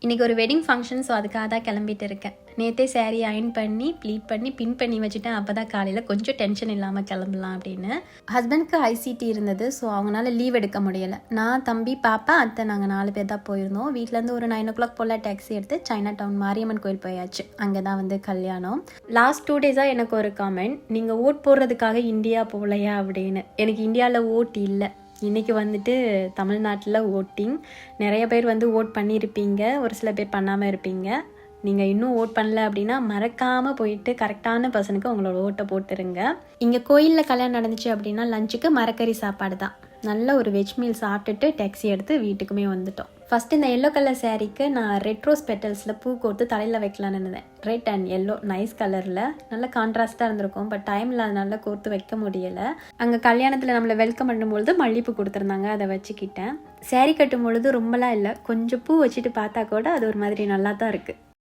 இன்றைக்கி ஒரு wedding function, so அதுக்காக தான் கிளம்பிட்டு இருக்கேன். நேற்றே சாரீ அயன் பண்ணி ப்ளீட் பண்ணி பின் பண்ணி வச்சுட்டேன். அப்போ தான் காலையில் கொஞ்சம் டென்ஷன் இல்லாமல் கிளம்பலாம் அப்படின்னு. ஹஸ்பண்ட்க்கு ஐசிடி இருந்தது, ஸோ அவங்களால லீவ் எடுக்க முடியலை. நான், தம்பி, பாப்பா, அத்தை நாங்கள் 4 பேர் தான் போயிருந்தோம். வீட்டிலேருந்து ஒரு 9 o'clock போல் டாக்ஸி எடுத்து சைனா டவுன் மாரியம்மன் கோயில் போயாச்சு. அங்கே தான் வந்து கல்யாணம். லாஸ்ட் 2 days எனக்கு ஒரு காமெண்ட், நீங்கள் ஓட் போடுறதுக்காக இந்தியா போகலையா அப்படின்னு. எனக்கு இந்தியாவில் ஓட் இல்லை. இன்றைக்கி வந்துட்டு தமிழ்நாட்டில் ஓட்டிங். நிறைய பேர் வந்து ஓட் பண்ணியிருப்பீங்க, ஒரு சில பேர் பண்ணாமல் இருப்பீங்க. நீங்கள் இன்னும் ஓட் பண்ணல அப்படின்னா மறக்காமல் போயிட்டு கரெக்டான பர்சனுக்கு உங்களோட ஓட்டை போட்டுருங்க. இங்கே கோயிலில் கல்யாணம் நடந்துச்சு அப்படின்னா லஞ்சுக்கு மரக்கறி சாப்பாடு தான். நல்ல ஒரு வெஜ் மீல் சாப்பிட்டுட்டு டாக்ஸி எடுத்து வீட்டுக்குமே வந்துட்டோம். ஃபஸ்ட்டு இந்த எல்லோ கலர் சாரீக்கு நான் ரெட் ரோஸ் பெட்டல்ஸில் பூ கோர்த்து தலையில் வைக்கலான்னு இருந்தேன். ரெட் அண்ட் எல்லோ நைஸ் கலரில் நல்ல கான்ட்ராஸ்ட்டாக இருந்திருக்கும். பட் டைமில் அதனால கோர்த்து வைக்க முடியலை. அங்கே கல்யாணத்தில் நம்மளை வெல்கம் பண்ணும்பொழுது மல்லிப்பூ கொடுத்துருந்தாங்க, அதை வச்சுக்கிட்டேன். சாரீ கட்டும் பொழுது ரொம்பலாம் இல்லை, கொஞ்சம் பூ வச்சுட்டு பார்த்தா கூட அது ஒரு மாதிரி நல்லா தான் இருக்குது.